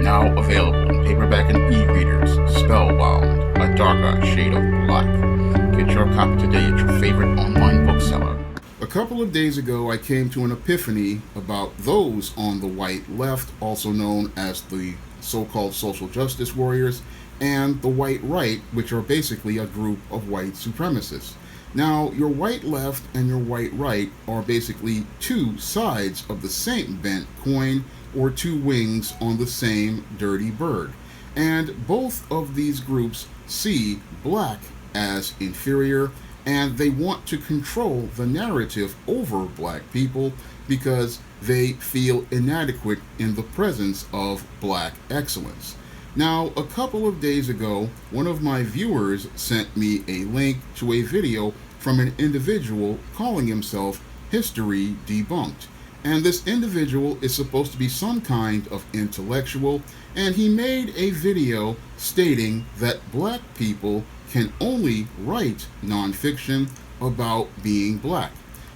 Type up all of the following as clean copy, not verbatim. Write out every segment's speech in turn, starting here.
Now available in paperback and e-readers, Spellbound, A Darker Shade of Black. Get your copy today at your favorite online bookseller. A couple of days ago, I came to an epiphany about those on the white left, also known as the so-called social justice warriors, and the white right, which are basically a group of white supremacists. Now, your white left and your white right are basically two sides of the same bent coin, or two wings on the same dirty bird. And both of these groups see black as inferior, and they want to control the narrative over black people because they feel inadequate in the presence of black excellence. Now, a couple of days ago, one of my viewers sent me a link to a video from an individual calling himself History Debunked. And this individual is supposed to be some kind of intellectual, and he made a video stating that black people can only write nonfiction about being black.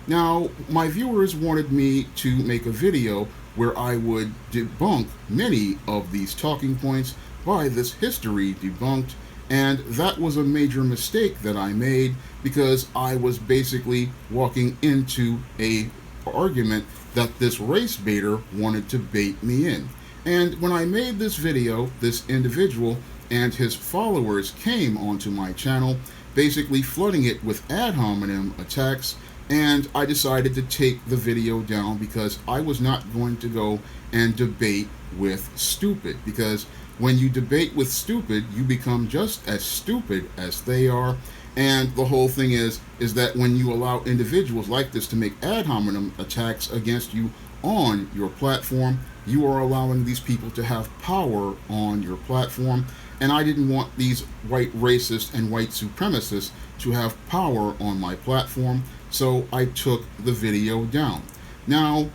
Now, my viewers wanted me to make a video where I would debunk many of these talking points by this History Debunked, and that was a major mistake that I made because I was basically walking into a argument that this race baiter wanted to bait me in. And when I made this video, this individual and his followers came onto my channel, basically flooding it with ad hominem attacks, and I decided to take the video down because I was not going to go and debate with stupid, because when you debate with stupid, you become just as stupid as they are. And the whole thing is that when you allow individuals like this to make ad hominem attacks against you on your platform, you are allowing these people to have power on your platform. And I didn't want these white racists and white supremacists to have power on my platform, so I took the video down. Now,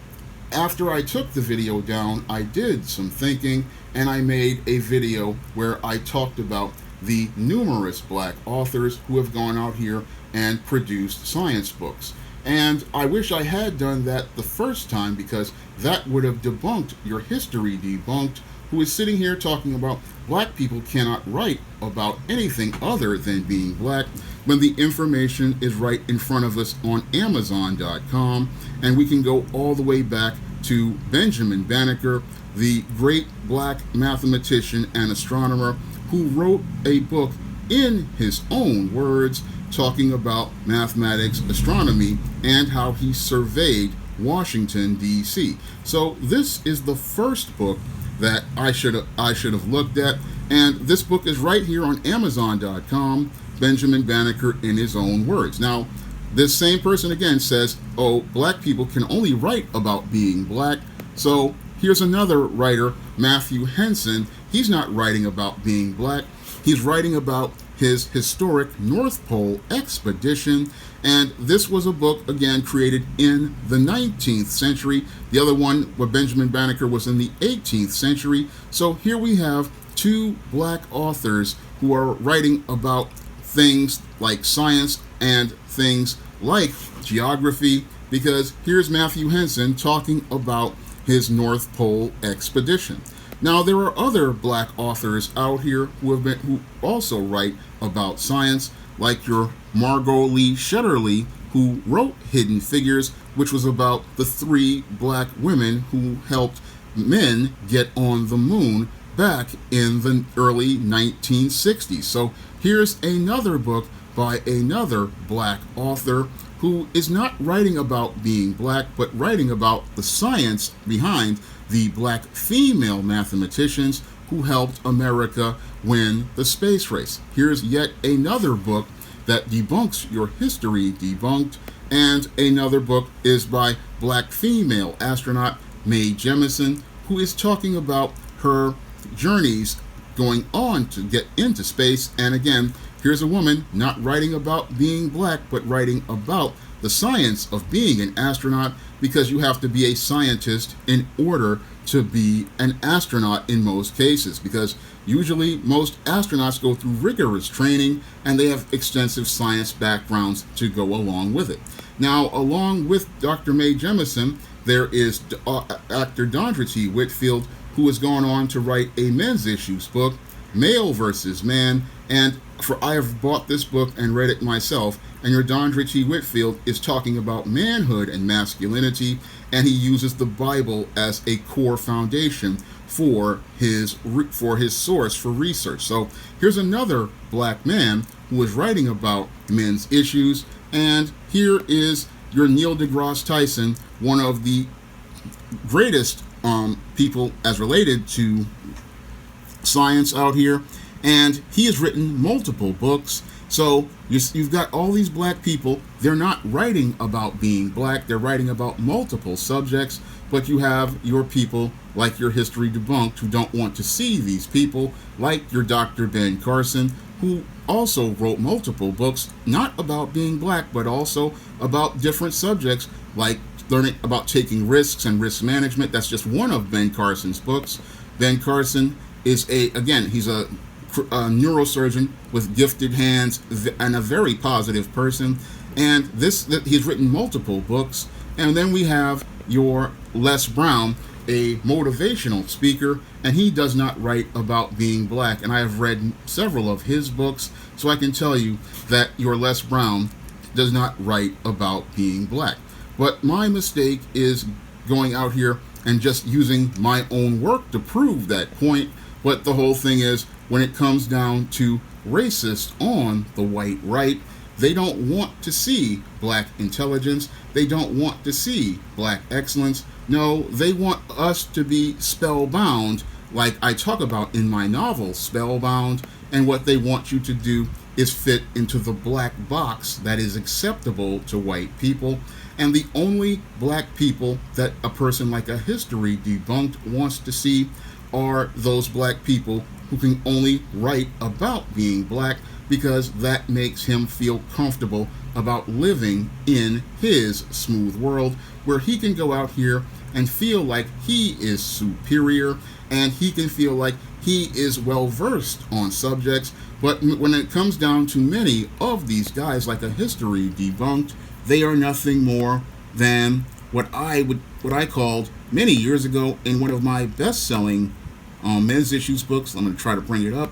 after I took the video down, I did some thinking, and I made a video where I talked about the numerous black authors who have gone out here and produced science books. And I wish I had done that the first time, because that would have debunked your History Debunked, who is sitting here talking about black people cannot write about anything other than being black, when the information is right in front of us on Amazon.com. And we can go all the way back to Benjamin Banneker, the great black mathematician and astronomer, who wrote a book in his own words talking about mathematics, astronomy, and how he surveyed Washington, D.C. So this is the first book that I should have looked at, and this book is right here on Amazon.com, Benjamin Banneker in his own words. Now, this same person again says, oh, black people can only write about being black. So here's another writer, Matthew Henson. He's not writing about being black. He's writing about his historic North Pole expedition. And this was a book, again, created in the 19th century. The other one, with Benjamin Banneker, was in the 18th century. So here we have two black authors who are writing about things like science and things like geography, because here's Matthew Henson talking about his North Pole expedition. Now, there are other black authors out here who also write about science, like your Margot Lee Shetterly, who wrote Hidden Figures, which was about the three black women who helped men get on the moon back in the early 1960s. So here's another book by another black author who is not writing about being black, but writing about the science behind the black female mathematicians who helped America win the space race. Here's yet another book that debunks your History Debunked, and another book is by black female astronaut Mae Jemison, who is talking about her journeys going on to get into space. And again, here's a woman not writing about being black, but writing about the science of being an astronaut, because you have to be a scientist in order to be an astronaut in most cases, because usually most astronauts go through rigorous training and they have extensive science backgrounds to go along with it. Now, along with Dr. Mae Jemison, there is actor Dondra T. Whitfield, who has gone on to write a men's issues book, Male versus Man. And for I have bought this book and read it myself, and your Dondra T. Whitfield is talking about manhood and masculinity, and he uses the Bible as a core foundation for his source for research. So here's another black man who is writing about men's issues, and here is your Neil deGrasse Tyson, one of the greatest people as related to science out here, and he has written multiple books. So you've got all these black people. They're not writing about being black. They're writing about multiple subjects. But you have your people like your History Debunked who don't want to see these people, like your Dr. Ben Carson, who also wrote multiple books, not about being black, but also about different subjects, like learning about taking risks and risk management. That's just one of Ben Carson's books. Ben Carson is he's a neurosurgeon with gifted hands and a very positive person. And he's written multiple books. And then we have your Les Brown, a motivational speaker, and he does not write about being black. And I have read several of his books, so I can tell you that your Les Brown does not write about being black. But my mistake is going out here and just using my own work to prove that point. But the whole thing is, when it comes down to racists on the white right, they don't want to see black intelligence. They don't want to see black excellence. No, they want us to be spellbound, like I talk about in my novel, Spellbound. And what they want you to do is fit into the black box that is acceptable to white people. And the only black people that a person like a History Debunked wants to see are those black people who can only write about being black, because that makes him feel comfortable about living in his smooth world, where he can go out here and feel like he is superior, and he can feel like he is well versed on subjects. But when it comes down to many of these guys like a History Debunked, they are nothing more than what I called many years ago in one of my best-selling men's issues books. I'm going to try to bring it up.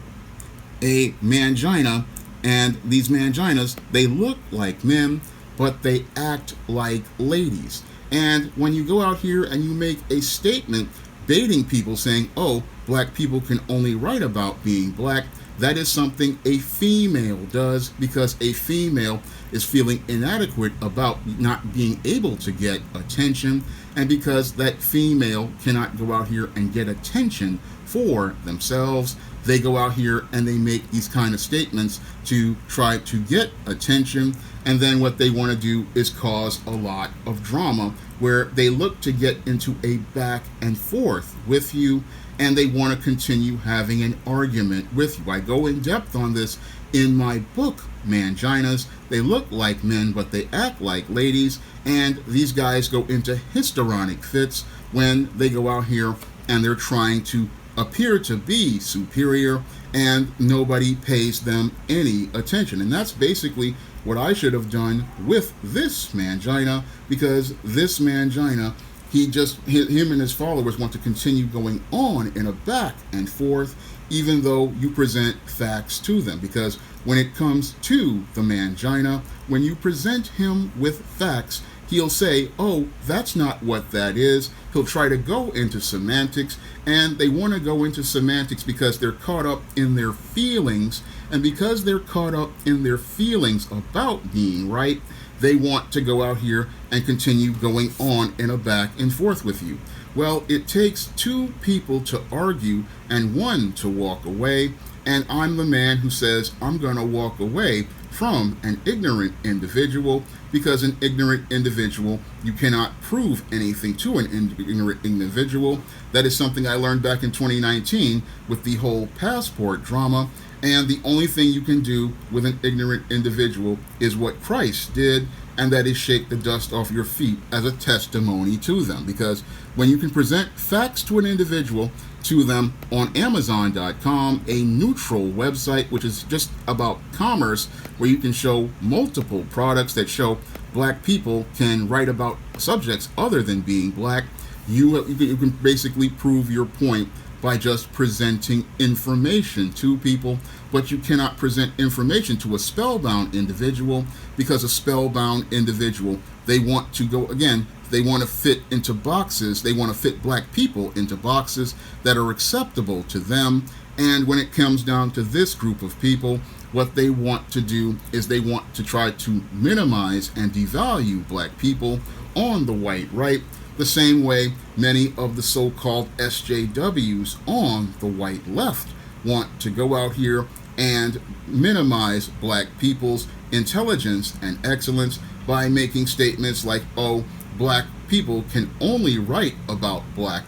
A mangina. And these manginas, they look like men, but they act like ladies. And when you go out here and you make a statement baiting people saying, oh, black people can only write about being black, that is something a female does, because a female is feeling inadequate about not being able to get attention, and because that female cannot go out here and get attention for themselves, they go out here and they make these kind of statements to try to get attention. And then what they want to do is cause a lot of drama, where they look to get into a back and forth with you, and they want to continue having an argument with you. I go in depth on this in my book, Manginas. They look like men, but they act like ladies. And these guys go into histrionic fits when they go out here and they're trying to appear to be superior, and nobody pays them any attention. And that's basically what I should have done with this mangina, because this mangina, him and his followers want to continue going on in a back and forth, even though you present facts to them. Because when it comes to the mangina, when you present him with facts, he'll say, oh, that's not what that is. He'll try to go into semantics, and they want to go into semantics because they're caught up in their feelings. And because they're caught up in their feelings about being right, they want to go out here and continue going on in a back and forth with you. Well, it takes two people to argue and one to walk away. And I'm the man who says I'm going to walk away from an ignorant individual, because an ignorant individual, you cannot prove anything to an ignorant individual. That is something I learned back in 2019 with the whole passport drama. And the only thing you can do with an ignorant individual is what Christ did, and that is shake the dust off your feet as a testimony to them. Because when you can present facts to an individual, to them on Amazon.com, a neutral website which is just about commerce, where you can show multiple products that show black people can write about subjects other than being black, You can basically prove your point by just presenting information to people, but you cannot present information to a spellbound individual, because a spellbound individual, they want to go, again, they want to fit into boxes. They want to fit black people into boxes that are acceptable to them. And when it comes down to this group of people, what they want to do is they want to try to minimize and devalue black people on the white right, the same way many of the so-called SJWs on the white left want to go out here and minimize black people's intelligence and excellence by making statements like, oh, black people can only write about black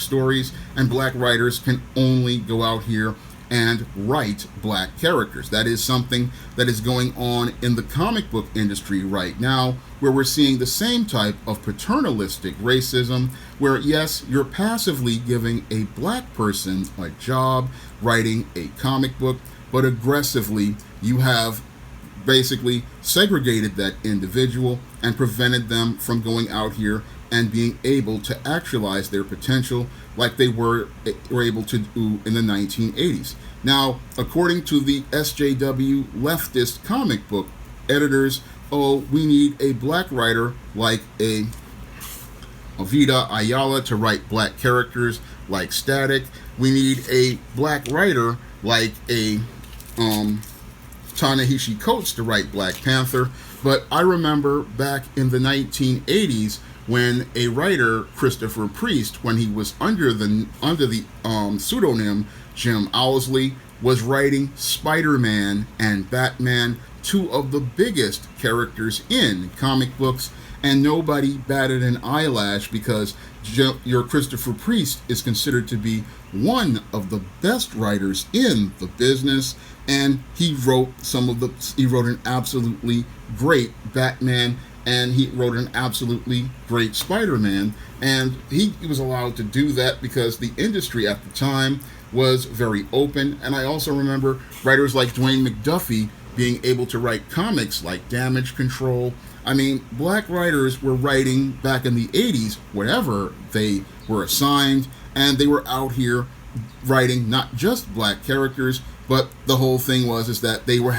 stories, and black writers can only go out here and write black characters. That is something that is going on in the comic book industry right now, where we're seeing the same type of paternalistic racism, where yes, you're passively giving a black person a job writing a comic book, but aggressively you have basically segregated that individual and prevented them from going out here and being able to actualize their potential like they were able to do in the 1980s. Now, according to the SJW leftist comic book editors, oh, we need a black writer like a Vida Ayala to write black characters like Static. We need a black writer like a Ta-Nehisi Coates to write Black Panther. But I remember back in the 1980s when a writer, Christopher Priest, when he was under the pseudonym Jim Owsley, was writing Spider-Man and Batman, two of the biggest characters in comic books, and nobody batted an eyelash because your Christopher Priest is considered to be one of the best writers in the business, and he wrote an absolutely great Batman, and he wrote an absolutely great Spider-Man, and he was allowed to do that because the industry at the time was very open. And I also remember writers like Dwayne McDuffie being able to write comics like Damage Control. I mean, black writers were writing back in the 80s whatever they were assigned, and they were out here writing not just black characters, but the whole thing is that they were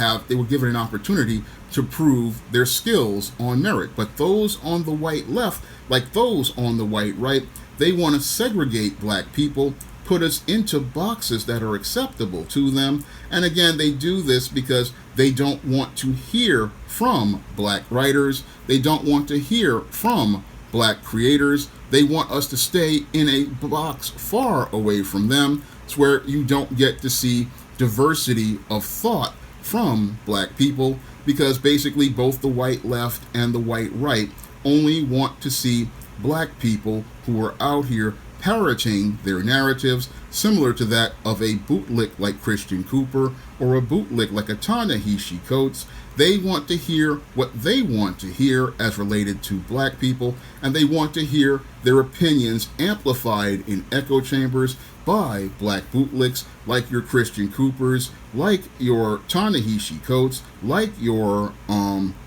given an opportunity to prove their skills on merit. But those on the white left, like those on the white right, they want to segregate black people, put us into boxes that are acceptable to them. And again, they do this because they don't want to hear from black writers. They don't want to hear from black creators. They want us to stay in a box far away from them. It's where you don't get to see diversity of thought from black people, because basically both the white left and the white right only want to see black people who are out here parroting their narratives, similar to that of a bootlick like Christian Cooper or a bootlick like a Ta-Nehisi Coates. They want to hear what they want to hear as related to black people, and they want to hear their opinions amplified in echo chambers by black bootlicks like your Christian Coopers, like your Ta-Nehisi Coates, like your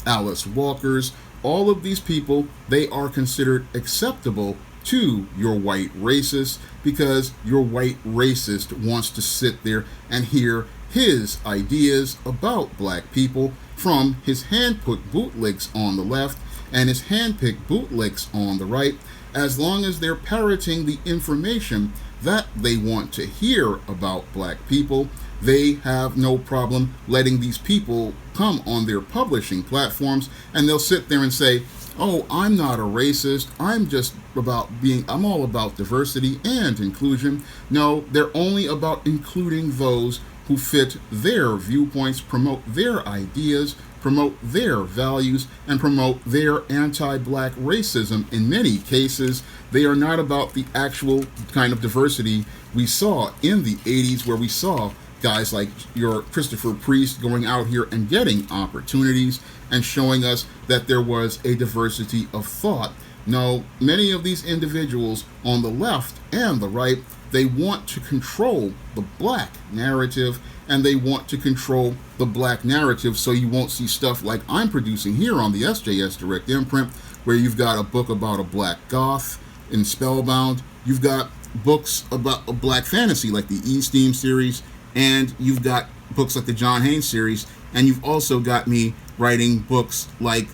Alice Walkers. All of these people, they are considered acceptable to your white racist, because your white racist wants to sit there and hear his ideas about black people from his hand-picked bootlicks on the left and his hand-picked bootlicks on the right. As long as they're parroting the information that they want to hear about black people, they have no problem letting these people come on their publishing platforms, and they'll sit there and say, oh, I'm not a racist, I'm all about diversity and inclusion. No, they're only about including those who fit their viewpoints, promote their ideas, promote their values, and promote their anti-black racism. In many cases, they are not about the actual kind of diversity we saw in the 80s, where we saw guys like your Christopher Priest going out here and getting opportunities and showing us that there was a diversity of thought. No, many of these individuals on the left and the right, they want to control the black narrative, and they want to control the black narrative so you won't see stuff like I'm producing here on the SJS Direct Imprint, where you've got a book about a black goth, in Spellbound. You've got books about black fantasy like the E Steam series, and you've got books like the John Haynes series, and you've also got me writing books like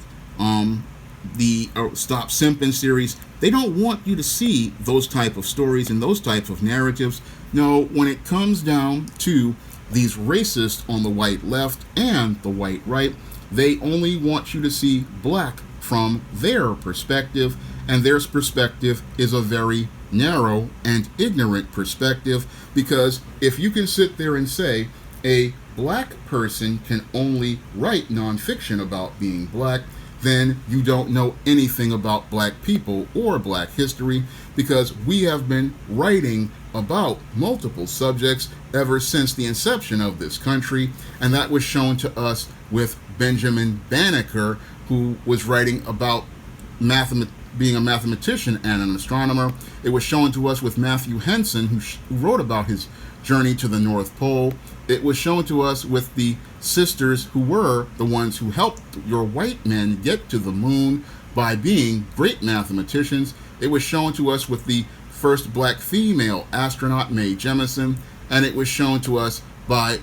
the Stop Simpin series. They don't want you to see those type of stories and those types of narratives. No, when it comes down to these racists on the white left and the white right, they only want you to see black from their perspective, and their perspective is a very narrow and ignorant perspective, because if you can sit there and say a black person can only write nonfiction about being black, then you don't know anything about black people or black history, because we have been writing about multiple subjects ever since the inception of this country, and that was shown to us with Benjamin Banneker, who was writing about being a mathematician and an astronomer. It was shown to us with Matthew Henson, who wrote about his journey to the North Pole. It was shown to us with the sisters who were the ones who helped your white men get to the moon by being great mathematicians. It was shown to us with the first black female astronaut, Mae Jemison, and it was shown to us by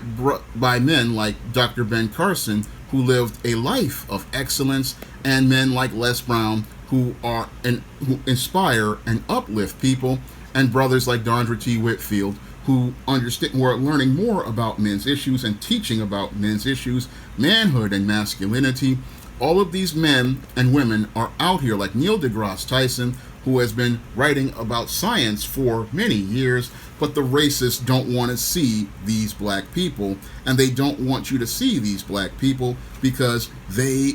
men like Dr. Ben Carson, who lived a life of excellence, and men like Les Brown, who inspire and uplift people, and brothers like Dondra T. Whitfield, who are learning more about men's issues and teaching about men's issues, manhood and masculinity. All of these men and women are out here, like Neil deGrasse Tyson, who has been writing about science for many years, but the racists don't want to see these black people, and they don't want you to see these black people because they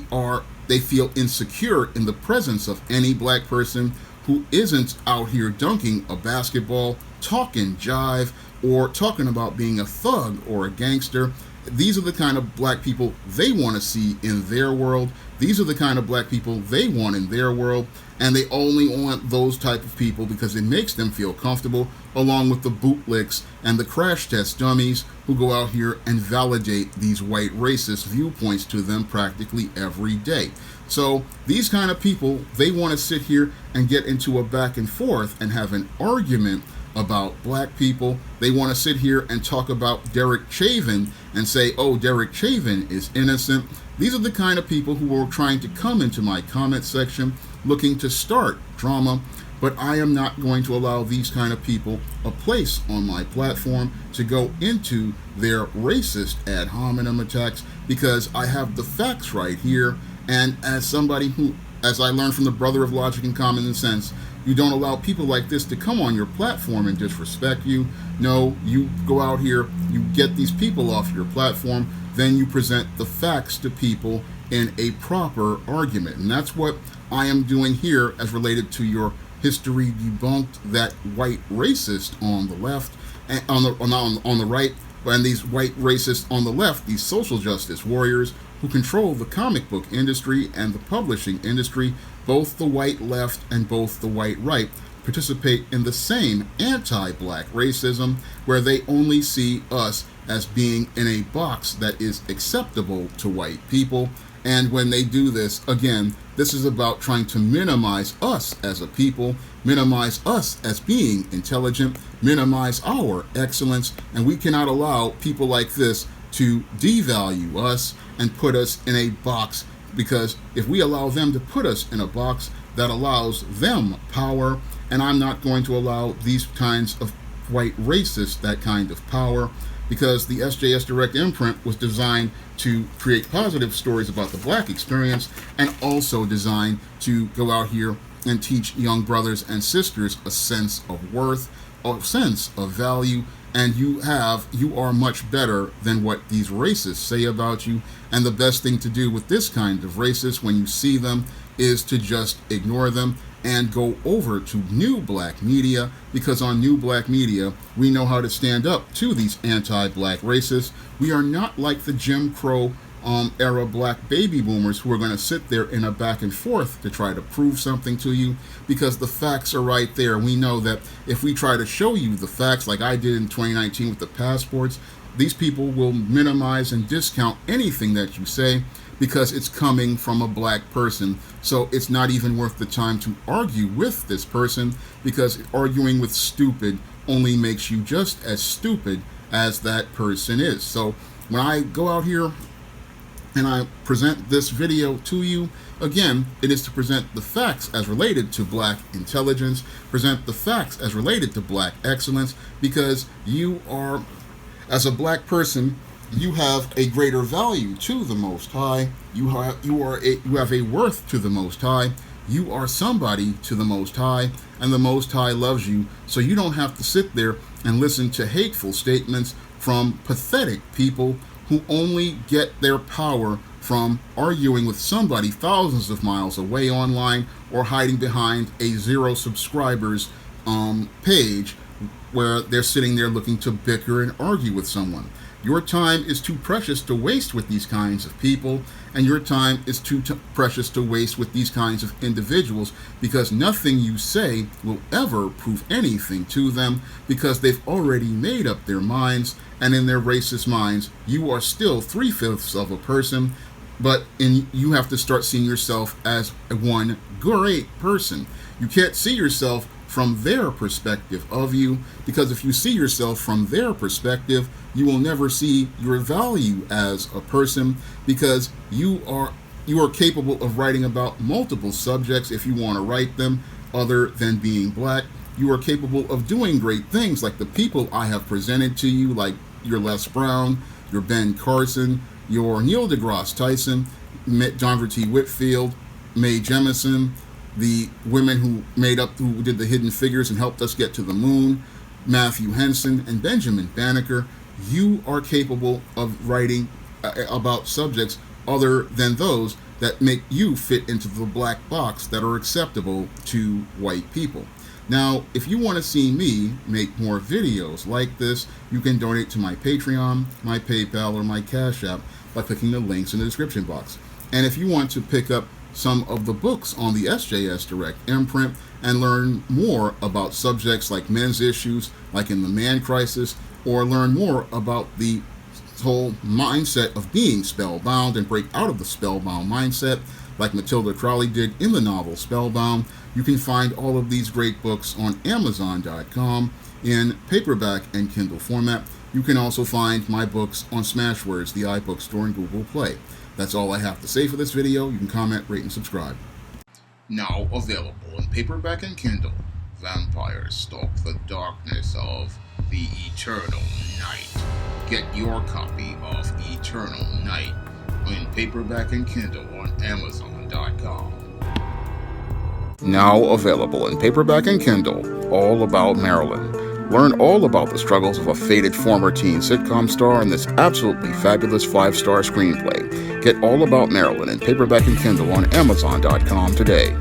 feel insecure in the presence of any black person who isn't out here dunking a basketball, talking jive, or talking about being a thug or a gangster. These are the kind of black people they want to see in their world. These are the kind of black people they want in their world, and they only want those type of people because it makes them feel comfortable, along with the bootlicks and the crash test dummies who go out here and validate these white racist viewpoints to them practically every day. So these kind of people, they want to sit here and get into a back and forth and have an argument about black people. They want to sit here and talk about Derek Chauvin and say, oh, Derek Chauvin is innocent. These are the kind of people who are trying to come into my comment section looking to start drama, but I am not going to allow these kind of people a place on my platform to go into their racist ad hominem attacks, because I have the facts right here. And as somebody who, as I learned from the brother of logic and common sense, you don't allow people like this to come on your platform and disrespect you. No, you go out here, you get these people off your platform, then you present the facts to people in a proper argument. And that's what I am doing here as related to your history debunked, that white racist on the left, and on the right, and these white racists on the left, these social justice warriors who control the comic book industry and the publishing industry. Both the white left and both the white right participate in the same anti-black racism, where they only see us as being in a box that is acceptable to white people. And when they do this, again, this is about trying to minimize us as a people, minimize us as being intelligent, minimize our excellence, and we cannot allow people like this to devalue us and put us in a box, because if we allow them to put us in a box, that allows them power, and I'm not going to allow these kinds of white racists that kind of power, because the SJS Direct imprint was designed to create positive stories about the black experience, and also designed to go out here and teach young brothers and sisters a sense of worth, a sense of value, and you are much better than what these racists say about you. And the best thing to do with this kind of racist, when you see them, is to just ignore them and go over to New Black Media, because on New Black Media, we know how to stand up to these anti-black racists. We are not like the Jim Crow era black baby boomers who are going to sit there in a back and forth to try to prove something to you, because the facts are right there. We know that if we try to show you the facts, like I did in 2019 with the passports, these people will minimize and discount anything that you say. because it's coming from a black person. So it's not even worth the time to argue with this person, because arguing with stupid only makes you just as stupid as that person is. So when I go out here and I present this video to you, again, it is to present the facts as related to black intelligence, present the facts as related to black excellence, because you are, as a black person, you have a greater value to the Most High. You have a worth to the Most High. You are somebody to the Most High, and the Most High loves you. So you don't have to sit there and listen to hateful statements from pathetic people who only get their power from arguing with somebody thousands of miles away online, or hiding behind a 0 subscribers page where they're sitting there looking to bicker and argue with someone. Your time is too precious to waste with these kinds of people, and your time is too precious to waste with these kinds of individuals, because nothing you say will ever prove anything to them, because they've already made up their minds, and in their racist minds, you are still 3/5 of a person, but you have to start seeing yourself as one great person. You can't see yourself from their perspective of you, because if you see yourself from their perspective, you will never see your value as a person, because you are capable of writing about multiple subjects if you want to write them, other than being black. You are capable of doing great things like the people I have presented to you, like your Les Brown, your Ben Carson, your Neil deGrasse Tyson, John T. Whitfield, Mae Jemison, the women who did the Hidden Figures and helped us get to the moon, Matthew Henson, and Benjamin Banneker. You are capable of writing about subjects other than those that make you fit into the black box that are acceptable to white people. Now, if you want to see me make more videos like this, you can donate to my Patreon, my PayPal, or my Cash App by clicking the links in the description box. And if you want to pick up some of the books on the SJS Direct imprint and learn more about subjects like men's issues, like in the Man Crisis, or learn more about the whole mindset of being spellbound and break out of the spellbound mindset, like Matilda Crowley did in the novel Spellbound, you can find all of these great books on Amazon.com in paperback and Kindle format. You can also find my books on Smashwords, the iBookstore, and Google Play. That's all I have to say for this video. You can comment, rate, and subscribe. Now available in paperback and Kindle, Vampires Stalk the Darkness of the Eternal Night. Get your copy of Eternal Night in paperback and Kindle on Amazon.com. Now available in paperback and Kindle, All About Marilyn. Learn all about the struggles of a faded former teen sitcom star in this absolutely fabulous 5-star screenplay. Get All About Marilyn in paperback and Kindle on Amazon.com today.